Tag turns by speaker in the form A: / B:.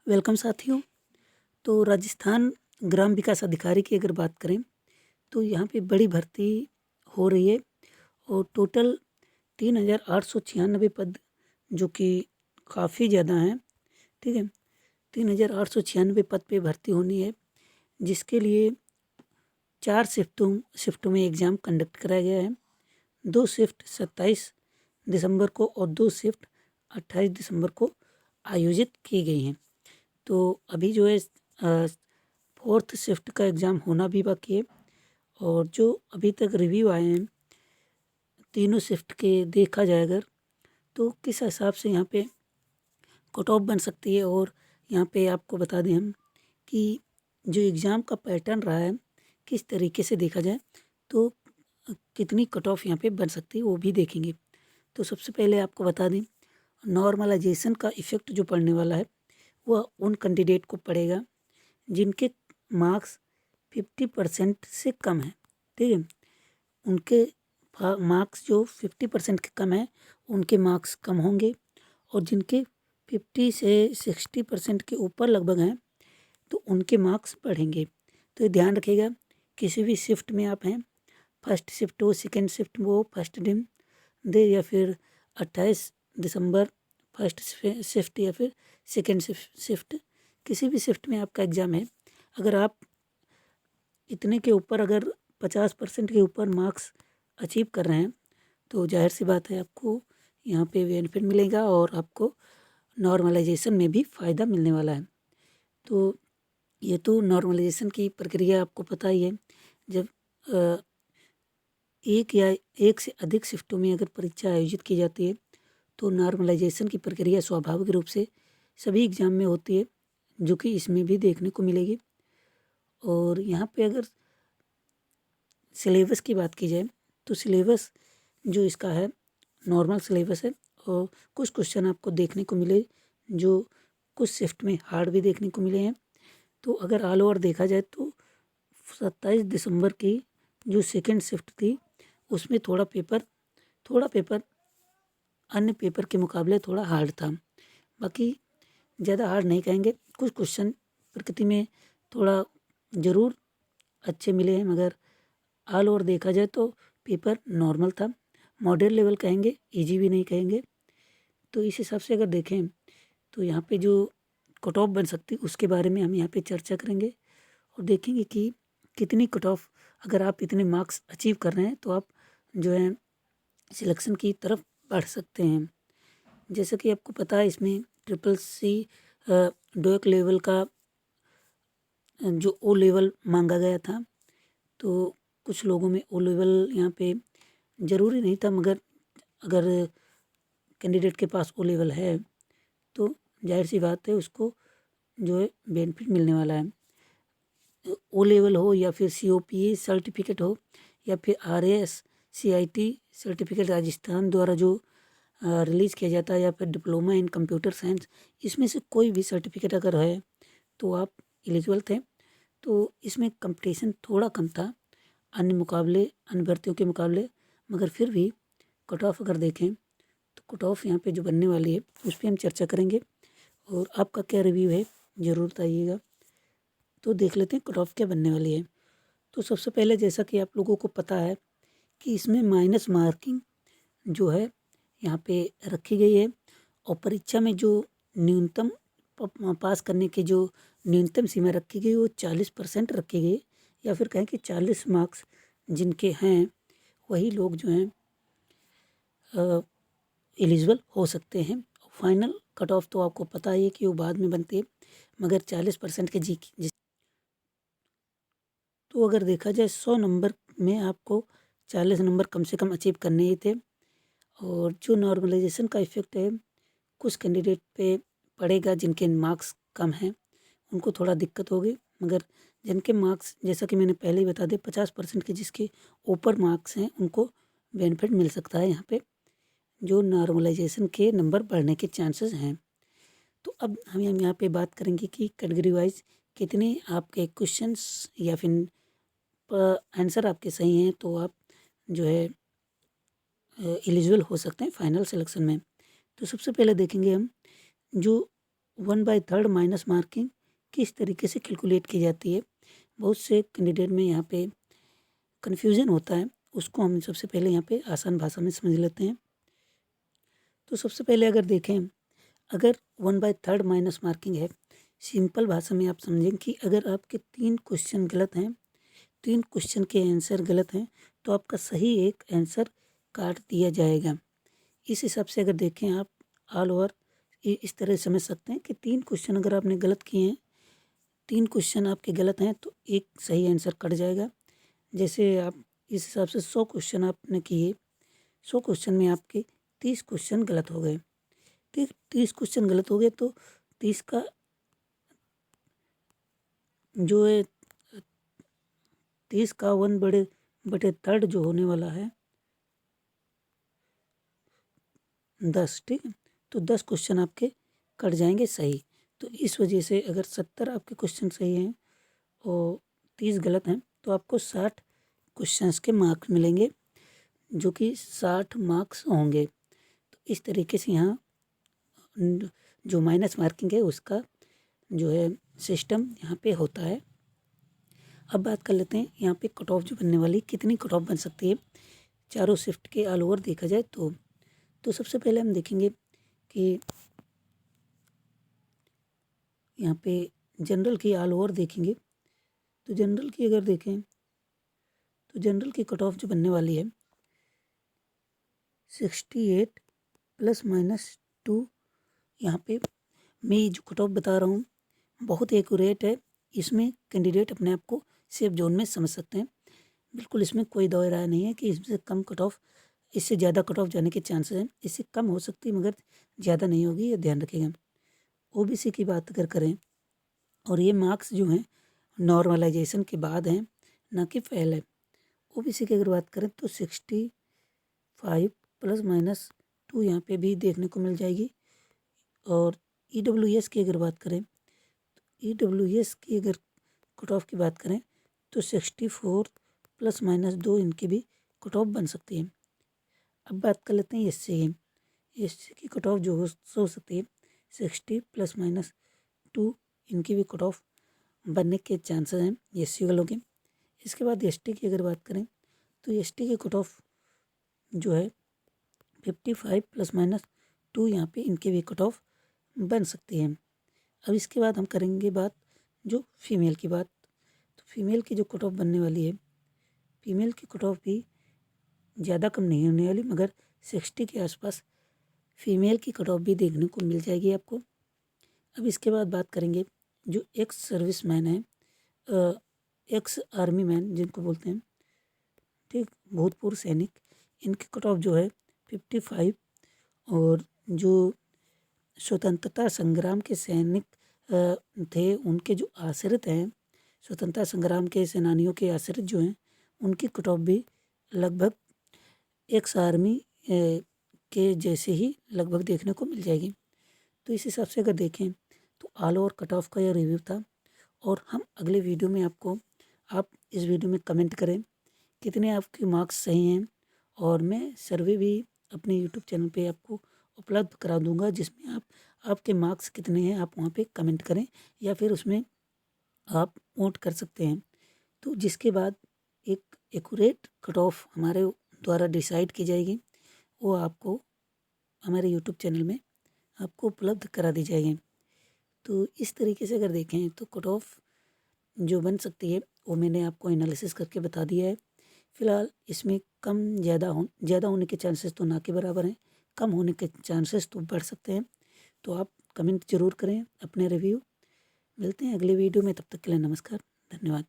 A: Welcome साथियों। तो राजस्थान ग्राम विकास अधिकारी की अगर बात करें तो यहाँ पे बड़ी भर्ती हो रही है और टोटल 3,896 पद, जो कि काफ़ी ज़्यादा हैं। ठीक है, 3,896 पद पे भर्ती होनी है, जिसके लिए 4 शिफ्टों में एग्ज़ाम कंडक्ट कराया गया है। 2 शिफ्ट 27 दिसंबर को और 2 शिफ्ट 28 दिसंबर को आयोजित की गई हैं। तो अभी जो है 4th शिफ्ट का एग्ज़ाम होना भी बाकी है, और जो अभी तक रिव्यू आए हैं तीनों शिफ्ट के देखा जाए अगर, तो किस हिसाब से यहाँ पे कट ऑफ बन सकती है। और यहाँ पे आपको बता दें हम कि जो एग्ज़ाम का पैटर्न रहा है किस तरीके से देखा जाए तो कितनी कट ऑफ यहाँ पे बन सकती है वो भी देखेंगे। तो सबसे पहले आपको बता दें, नॉर्मलाइजेशन का इफ़ेक्ट जो पड़ने वाला है वह उन कैंडिडेट को पड़ेगा जिनके मार्क्स 50% से कम हैं। ठीक है, उनके मार्क्स जो 50% के कम हैं उनके मार्क्स कम होंगे, और जिनके 50 से 60% के ऊपर लगभग हैं तो उनके मार्क्स बढ़ेंगे। तो ये ध्यान रखिएगा, किसी भी शिफ्ट में आप हैं, फर्स्ट शिफ्ट हो, सेकेंड शिफ्ट हो, फर्स्ट दिन दे, या फिर 28 दिसंबर फर्स्ट शिफ्ट या फिर सेकेंड शिफ्ट, किसी भी शिफ्ट में आपका एग्ज़ाम है, अगर आप इतने के ऊपर, अगर 50% के ऊपर मार्क्स अचीव कर रहे हैं तो जाहिर सी बात है आपको यहाँ पे बेनिफिट मिलेगा और आपको नॉर्मलाइजेशन में भी फ़ायदा मिलने वाला है। तो ये तो नॉर्मलाइजेशन की प्रक्रिया आपको पता ही है। जब एक या एक से अधिक शिफ्टों में अगर परीक्षा आयोजित की जाती है तो नॉर्मलाइजेशन की प्रक्रिया स्वाभाविक रूप से सभी एग्ज़ाम में होती है, जो कि इसमें भी देखने को मिलेगी। और यहाँ पे अगर सिलेबस की बात की जाए तो सिलेबस जो इसका है नॉर्मल सिलेबस है, और कुछ क्वेश्चन आपको देखने को मिले जो कुछ शिफ्ट में हार्ड भी देखने को मिले हैं। तो अगर ऑल ओवर देखा जाए तो 27 दिसंबर की जो सेकंड शिफ्ट थी उसमें थोड़ा पेपर अन्य पेपर के मुकाबले थोड़ा हार्ड था। बाकी ज़्यादा हार्ड नहीं कहेंगे, कुछ क्वेश्चन प्रकृति में थोड़ा ज़रूर अच्छे मिले हैं, मगर ऑल ओवर देखा जाए तो पेपर नॉर्मल था। मॉडरेट लेवल कहेंगे, इजी भी नहीं कहेंगे। तो इस हिसाब से अगर देखें तो यहाँ पे जो कट ऑफ बन सकती है उसके बारे में हम यहाँ पे चर्चा करेंगे और देखेंगे कि कितनी कट ऑफ, अगर आप इतने मार्क्स अचीव कर रहे हैं तो आप जो है सिलेक्शन की तरफ बढ़ सकते हैं। जैसा कि आपको पता है इसमें ट्रिपल सी डोक लेवल का जो ओ लेवल मांगा गया था, तो कुछ लोगों में ओ लेवल यहाँ पे ज़रूरी नहीं था, मगर अगर कैंडिडेट के पास ओ लेवल है तो जाहिर सी बात है उसको जो है बेनिफिट मिलने वाला है। ओ लेवल हो या फिर COPA सर्टिफिकेट हो या फिर RAS CIT सर्टिफिकेट राजस्थान द्वारा जो रिलीज़ किया जाता है, या फिर डिप्लोमा इन कंप्यूटर साइंस, इसमें से कोई भी सर्टिफिकेट अगर है तो आप एलिजिबल थे। तो इसमें कंपटीशन थोड़ा कम था अन्य भर्तियों के मुकाबले, मगर फिर भी कट ऑफ अगर देखें तो कट ऑफ यहाँ पे जो बनने वाली है उस पर हम चर्चा करेंगे, और आपका क्या रिव्यू है ज़रूर बताइएगा। तो देख लेते हैं कट ऑफ क्या बनने वाली है। तो सबसे पहले, जैसा कि आप लोगों को पता है कि इसमें माइनस मार्किंग जो है यहाँ पे रखी गई है, और परीक्षा में जो न्यूनतम पास करने की जो न्यूनतम सीमा रखी गई वो 40% रखी गई, या फिर कहें कि 40 मार्क्स जिनके हैं वही लोग जो हैं एलिजिबल हो सकते हैं। फाइनल कट ऑफ तो आपको पता ही है कि वो बाद में बनती है, मगर 40% के तो अगर देखा जाए 100 नंबर में आपको 40 नंबर कम से कम अचीव करने ही थे। और जो नॉर्मलाइजेशन का इफ़ेक्ट है कुछ कैंडिडेट पे पड़ेगा जिनके मार्क्स कम हैं, उनको थोड़ा दिक्कत होगी, मगर जिनके मार्क्स, जैसा कि मैंने पहले ही बता दिया, 50% के जिसके ऊपर मार्क्स हैं उनको बेनिफिट मिल सकता है यहाँ पे, जो नॉर्मलाइजेशन के नंबर बढ़ने के चांसेस हैं। तो अब हम यहाँ पे बात करेंगे कि कैटेगरी वाइज कितने आपके क्वेश्चंस या फिर आंसर आपके सही हैं तो आप जो है एलिजिबल हो सकते हैं फाइनल सिलेक्शन में। तो सबसे पहले देखेंगे हम जो 1/3 माइनस मार्किंग किस तरीके से कैलकुलेट की जाती है। बहुत से कैंडिडेट में यहाँ पे कन्फ्यूज़न होता है, उसको हम सबसे पहले यहाँ पे आसान भाषा में समझ लेते हैं। तो सबसे पहले अगर देखें, अगर 1/3 माइनस मार्किंग है, सिंपल भाषा में आप समझें कि अगर आपके 3 क्वेश्चन गलत हैं, 3 क्वेश्चन के आंसर गलत हैं, तो आपका सही एक आंसर काट दिया जाएगा। इस हिसाब से अगर देखें आप ऑल ओवर इस तरह समझ सकते हैं कि 3 क्वेश्चन अगर आपने गलत किए हैं, 3 क्वेश्चन आपके गलत हैं, तो एक सही आंसर कट जाएगा। जैसे आप इस हिसाब से 100 क्वेश्चन आपने किए, 100 क्वेश्चन में आपके 30 क्वेश्चन गलत हो गए। 30 क्वेश्चन गलत हो गए तो 30 का जो है 30 का 1/3 जो होने वाला है 10, ठीक है। तो 10 क्वेश्चन आपके कट जाएंगे सही। तो इस वजह से अगर 70 आपके क्वेश्चन सही हैं और 30 गलत हैं, तो आपको 60 क्वेश्चंस के मार्क्स मिलेंगे, जो कि 60 मार्क्स होंगे। तो इस तरीके से यहाँ जो माइनस मार्किंग है उसका जो है सिस्टम यहाँ पे होता है। अब बात कर लेते हैं यहाँ पे कट ऑफ जो बनने वाली, कितनी कट ऑफ बन सकती है चारों शिफ्ट के ऑल ओवर देखा जाए तो सबसे पहले हम देखेंगे कि यहाँ पे जनरल की ऑल ओवर देखेंगे। तो जनरल की अगर देखें तो जनरल की कट ऑफ जो बनने वाली है 68 ±2। यहाँ पे मैं जो कट ऑफ बता रहा हूँ बहुत एक्यूरेट है, इसमें कैंडिडेट अपने आप को सेफ जोन में समझ सकते हैं। बिल्कुल इसमें कोई दो राय नहीं है कि इससे कम कट ऑफ, इससे ज़्यादा कट ऑफ जाने के चांसेस हैं। इससे कम हो सकती है मगर ज़्यादा नहीं होगी, ये ध्यान रखिएगा। ओबीसी की बात अगर करें, और ये मार्क्स जो हैं नॉर्मलाइजेशन के बाद हैं, ना कि पहले। ओबीसी की अगर बात करें तो 65 ±2 यहाँ पे भी देखने को मिल जाएगी। और ईडब्ल्यूएस की अगर बात करें तो ईडब्ल्यूएस की अगर कट ऑफ की बात करें तो 64 ±2 इनकी भी कट ऑफ बन सकती है। अब बात कर लेते हैं एससी की कट ऑफ जो हो सकती है 60 ±2 इनकी भी कट ऑफ बनने के चांसेस हैं एससी वालों के। इसके बाद एसटी की अगर बात करें तो एसटी की कट ऑफ जो है 55 ±2 यहाँ पे इनकी भी कट ऑफ बन सकती है। अब इसके बाद हम करेंगे बात जो फीमेल की बात। तो फीमेल की जो कट ऑफ बनने वाली है, फीमेल की कट ऑफ भी ज़्यादा कम नहीं होने वाली, मगर 60 के आसपास फीमेल की कट ऑफ भी देखने को मिल जाएगी आपको। अब इसके बाद बात करेंगे जो एक्स सर्विस मैन है, एक्स आर्मी मैन जिनको बोलते हैं, ठीक, भूतपूर्व सैनिक, इनकी कट ऑफ जो है 55। और जो स्वतंत्रता संग्राम के सैनिक थे, उनके जो आश्रित हैं, स्वतंत्रता संग्राम के सेनानियों के आश्रित जो हैं, उनकी कट ऑफ भी लगभग एक्स आर्मी के जैसे ही लगभग देखने को मिल जाएगी। तो इस हिसाब से अगर देखें तो ऑल ओवर कट ऑफ का यह रिव्यू था। और हम अगले वीडियो में आप इस वीडियो में कमेंट करें कितने आपके मार्क्स सही हैं, और मैं सर्वे भी अपने यूट्यूब चैनल पे आपको उपलब्ध करा दूंगा, जिसमें आपके मार्क्स कितने हैं आप वहाँ पे कमेंट करें, या फिर उसमें आप वोट कर सकते हैं। तो जिसके बाद एक एक्यूरेट कट ऑफ हमारे द्वारा डिसाइड की जाएगी, वो आपको हमारे यूट्यूब चैनल में आपको उपलब्ध करा दी जाएगी। तो इस तरीके से अगर देखें तो कट ऑफ जो बन सकती है वो मैंने आपको एनालिसिस करके बता दिया है। फ़िलहाल इसमें कम ज़्यादा होने के चांसेस तो ना के बराबर हैं, कम होने के चांसेस तो बढ़ सकते हैं। तो आप कमेंट ज़रूर करें अपने रिव्यू। मिलते हैं अगले वीडियो में, तब तक के लिए नमस्कार, धन्यवाद।